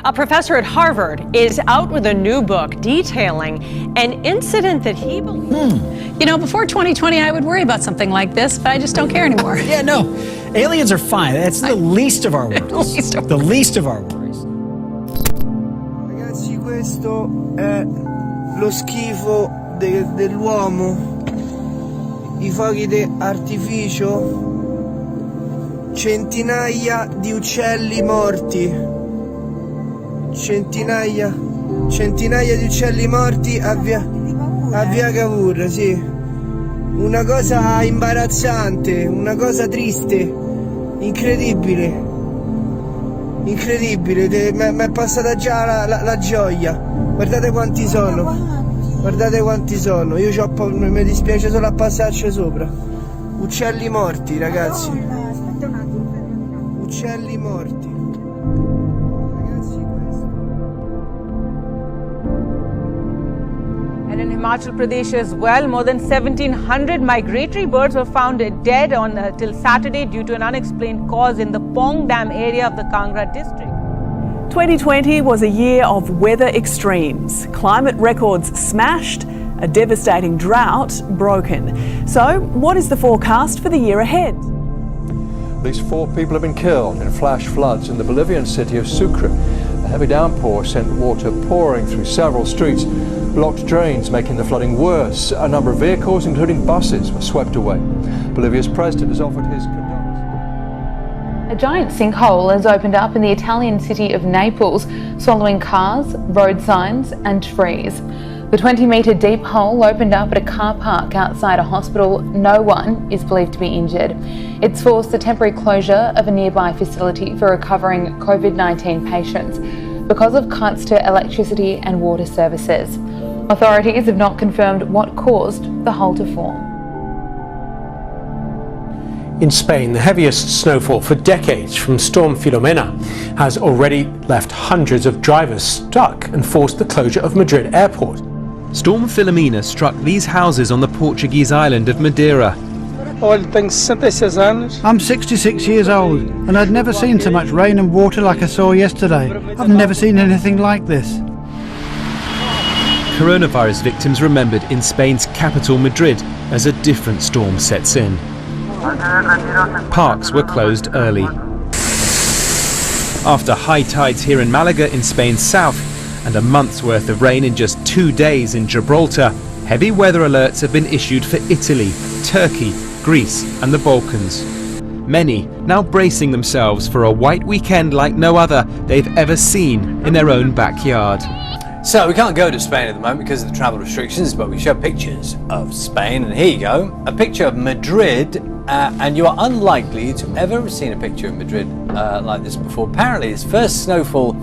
A professor at Harvard is out with a new book detailing an incident that he believes. You know, before 2020, I would worry about something like this, but I just don't care anymore. Yeah, no. Aliens are fine. That's the least of our worries. The least of our worries. Ragazzi, questo è lo schifo dell'uomo. I fuochi d'artificio. Centinaia di uccelli morti. Centinaia di uccelli morti a via Cavour, sì. Una cosa imbarazzante, una cosa triste, incredibile, mi è passata già la gioia. Guardate quanti sono, io mi dispiace solo a passarci sopra. Uccelli morti, ragazzi, uccelli morti. And in Himachal Pradesh as well, more than 1,700 migratory birds were found dead till Saturday due to an unexplained cause in the Pong Dam area of the Kangra district. 2020 was a year of weather extremes. Climate records smashed, a devastating drought broken. So, what is the forecast for the year ahead? At least 4 people have been killed in flash floods in the Bolivian city of Sucre. A heavy downpour sent water pouring through several streets, blocked drains, making the flooding worse. A number of vehicles, including buses, were swept away. Bolivia's president has offered his condolences. A giant sinkhole has opened up in the Italian city of Naples, swallowing cars, road signs and trees. The 20-metre deep hole opened up at a car park outside a hospital. No one is believed to be injured. It's forced the temporary closure of a nearby facility for recovering COVID-19 patients because of cuts to electricity and water services. Authorities have not confirmed what caused the hole to form. In Spain, the heaviest snowfall for decades from Storm Filomena has already left hundreds of drivers stuck and forced the closure of Madrid airport. Storm Filomena struck these houses on the Portuguese island of Madeira. I'm 66 years old and I'd never seen so much rain and water like I saw yesterday. I've never seen anything like this. Coronavirus victims remembered in Spain's capital Madrid as a different storm sets in. Parks were closed early. After high tides here in Malaga in Spain's south and a month's worth of rain in just 2 days in Gibraltar, heavy weather alerts have been issued for Italy, Turkey, Greece and the Balkans. Many now bracing themselves for a white weekend like no other they've ever seen in their own backyard. So we can't go to Spain at the moment because of the travel restrictions, but we show pictures of Spain, and here you go, a picture of Madrid, and you are unlikely to ever have seen a picture of Madrid like this before. Apparently it's first snowfall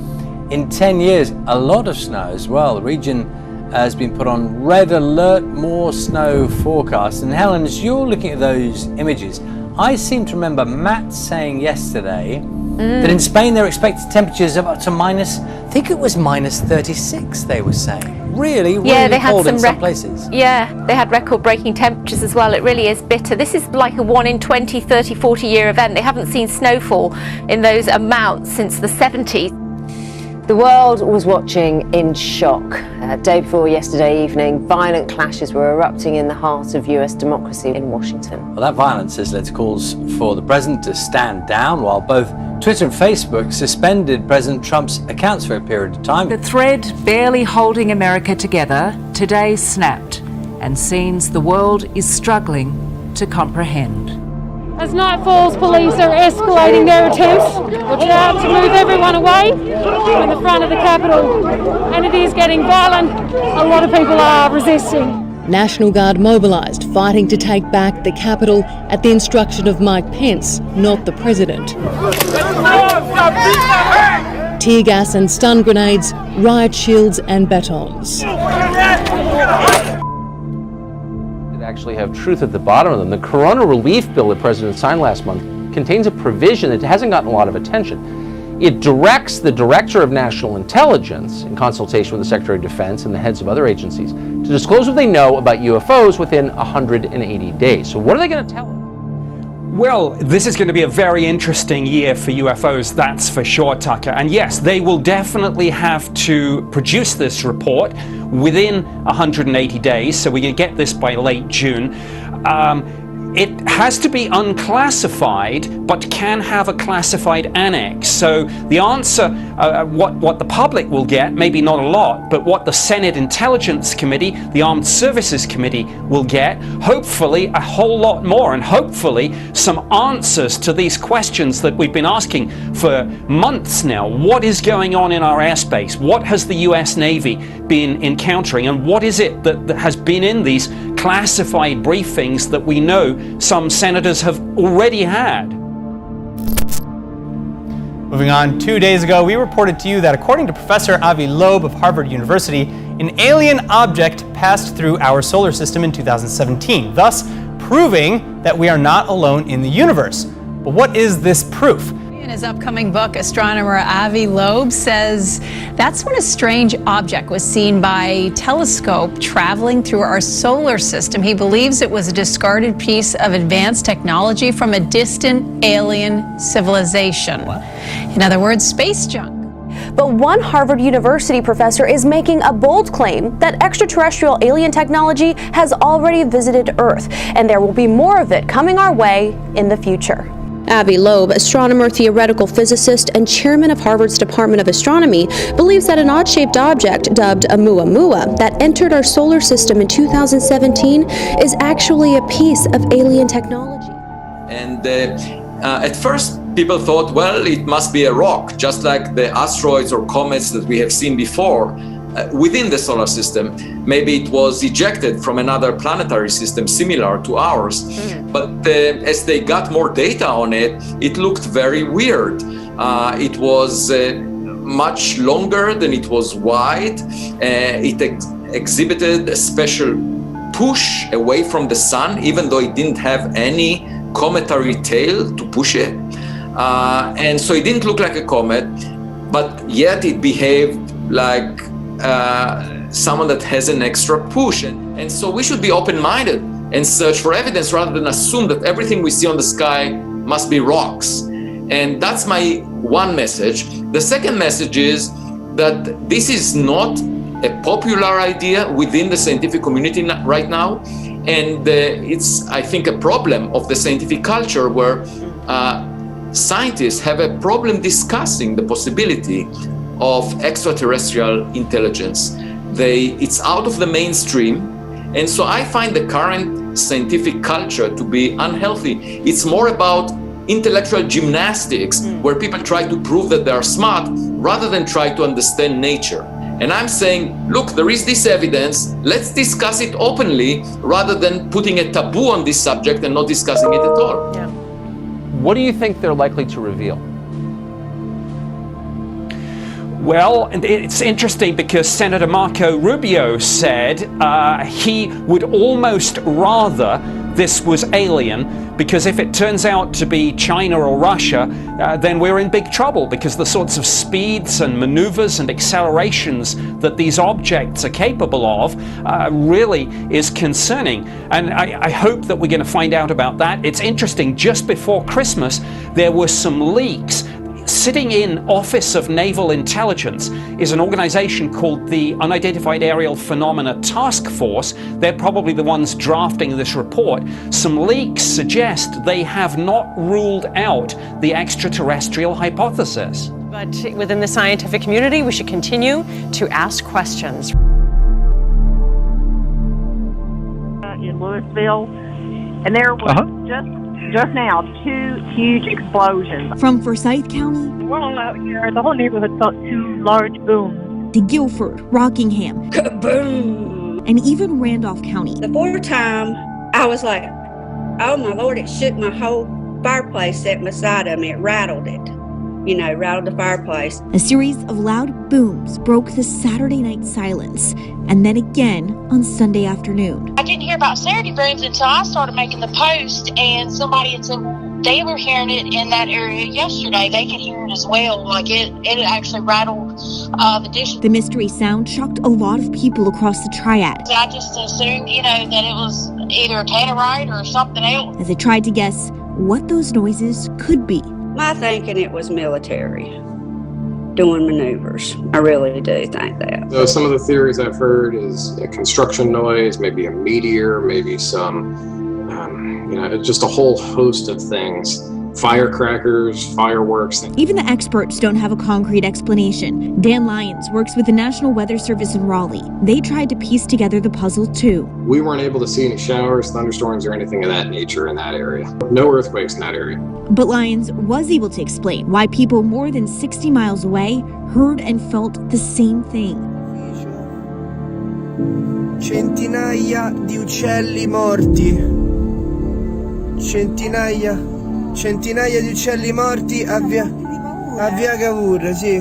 in 10 years, a lot of snow as well. The region has been put on red alert, more snow forecast. And Helen, as you're looking at those images, I seem to remember Matt saying yesterday that in Spain they're expecting temperatures of up to I think it was -36 they were saying. Really cold in some places. Yeah, they had record-breaking temperatures as well. It really is bitter. This is like a 1 in 20, 30, 40-year event. They haven't seen snowfall in those amounts since the 70s. The world was watching in shock. Day before yesterday evening, violent clashes were erupting in the heart of US democracy in Washington. Well, that violence has led to calls for the president to stand down, while both Twitter and Facebook suspended President Trump's accounts for a period of time. The thread barely holding America together today snapped, and scenes the world is struggling to comprehend. As night falls, police are escalating their attempts, which are out to move everyone away from the front of the Capitol, and it is getting violent. A lot of people are resisting. National Guard mobilised, fighting to take back the Capitol at the instruction of Mike Pence, not the President. Tear gas and stun grenades, riot shields and batons. Actually have truth at the bottom of them. The Corona Relief Bill the President signed last month contains a provision that hasn't gotten a lot of attention. It directs the Director of National Intelligence, in consultation with the Secretary of Defense and the heads of other agencies, to disclose what they know about UFOs within 180 days. So what are they going to tell us? Well, this is going to be a very interesting year for UFOs, that's for sure, Tucker. And yes, they will definitely have to produce this report within 180 days, so we're going to get this by late June. It has to be unclassified, but can have a classified annex. So the answer, what the public will get, maybe not a lot, but what the Senate Intelligence Committee, the Armed Services Committee will get, hopefully a whole lot more, and hopefully some answers to these questions that we've been asking for months now. What is going on in our airspace? What has the US Navy been encountering? And what is it that has been in these classified briefings that we know some senators have already had? Moving on, 2 days ago, we reported to you that according to Professor Avi Loeb of Harvard University, an alien object passed through our solar system in 2017, thus proving that we are not alone in the universe. But what is this proof? In his upcoming book, astronomer Avi Loeb says that's when a strange object was seen by telescope traveling through our solar system. He believes it was a discarded piece of advanced technology from a distant alien civilization. In other words, space junk. But one Harvard University professor is making a bold claim that extraterrestrial alien technology has already visited Earth, and there will be more of it coming our way in the future. Avi Loeb, astronomer, theoretical physicist, and chairman of Harvard's Department of Astronomy, believes that an odd-shaped object dubbed Oumuamua that entered our solar system in 2017 is actually a piece of alien technology. And at first, people thought, well, it must be a rock, just like the asteroids or comets that we have seen before within the solar system. Maybe it was ejected from another planetary system similar to ours. But as they got more data on it, it looked very weird. It was much longer than it was wide. It exhibited a special push away from the sun, even though it didn't have any cometary tail to push it. And so it didn't look like a comet, but yet it behaved like someone that has an extra push. And so we should be open-minded and search for evidence rather than assume that everything we see on the sky must be rocks. And that's my one message. The second message is that this is not a popular idea within the scientific community right now. And it's, I think, a problem of the scientific culture where scientists have a problem discussing the possibility of extraterrestrial intelligence. It's out of the mainstream, and so I find the current scientific culture to be unhealthy. It's more about intellectual gymnastics, where people try to prove that they are smart rather than try to understand nature. And I'm saying, look, there is this evidence, let's discuss it openly rather than putting a taboo on this subject and not discussing it at all. Yeah. What do you think they're likely to reveal? Well, it's interesting because Senator Marco Rubio said he would almost rather this was alien, because if it turns out to be China or Russia, then we're in big trouble, because the sorts of speeds and maneuvers and accelerations that these objects are capable of really is concerning. And I hope that we're going to find out about that. It's interesting, just before Christmas, there were some leaks. Sitting in Office of Naval Intelligence is an organization called the Unidentified Aerial Phenomena Task Force. They're probably the ones drafting this report. Some leaks suggest they have not ruled out the extraterrestrial hypothesis. But within the scientific community, we should continue to ask questions. In Louisville, and there was just now 2 huge explosions. From Forsyth County, We're all out here, the whole neighborhood felt 2 large booms. to Guilford, Rockingham, kaboom, and even Randolph County. The 4th time, I was like, oh my Lord, it shook my whole fireplace sitting beside of me. It rattled it. You know, rattled the fireplace. A series of loud booms broke the Saturday night silence, and then again on Sunday afternoon. I didn't hear about Saturday booms until I started making the post, and somebody had said they were hearing it in that area yesterday. They could hear it as well. Like it actually rattled the dishes. The mystery sound shocked a lot of people across the triad. I just assumed, that it was either a tannerite or something else. As they tried to guess what those noises could be. My thinking it was military doing maneuvers. I really do think that. So some of the theories I've heard is a construction noise, maybe a meteor, maybe some, just a whole host of things. Firecrackers, fireworks. Even the experts don't have a concrete explanation. Dan Lyons works with the National Weather Service in Raleigh. They tried to piece together the puzzle too. We weren't able to see any showers, thunderstorms, or anything of that nature in that area. No earthquakes in that area. But Lyons was able to explain why people more than 60 miles away heard and felt the same thing. Centinaia di uccelli morti. Centinaia di uccelli morti a via Cavour, sì.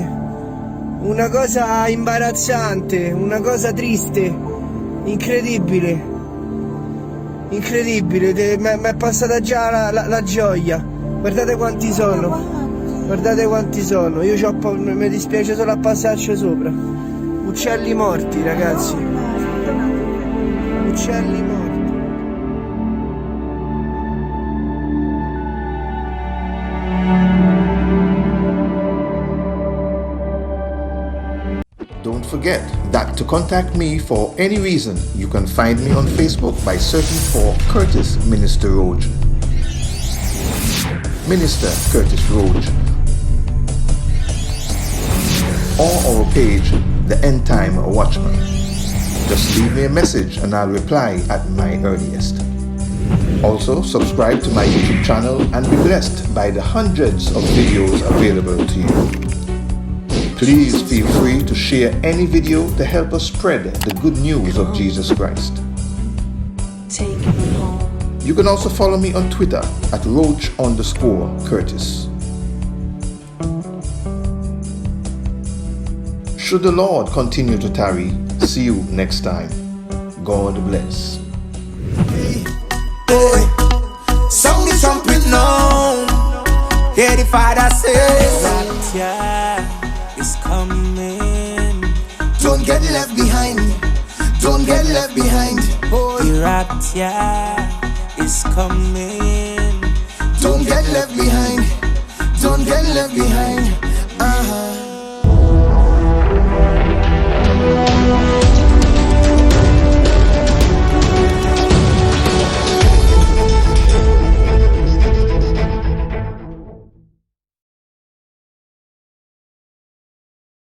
Una cosa imbarazzante, una cosa triste, incredibile. Incredibile, mi è passata già la gioia. Guardate quanti sono. Guardate quanti sono. Io mi dispiace solo a passarci sopra. Uccelli morti, ragazzi. Uccelli morti. Don't forget that to contact me for any reason, you can find me on Facebook by searching for Curtis Minister Roach. Minister Curtis Roach. Or our page, The End Time Watchman. Just leave me a message and I'll reply at my earliest. Also, subscribe to my YouTube channel and be blessed by the hundreds of videos available to you. Please feel free to share any video to help us spread the good news of Jesus Christ. You can also follow me on Twitter at Roach_Curtis. Should the Lord continue to tarry, see you next time. God bless. Boy, sound the trumpet now. Hear the Father says, is coming. Don't get left behind. Don't get left behind. The rapture is coming. Don't get left behind. Don't get left behind.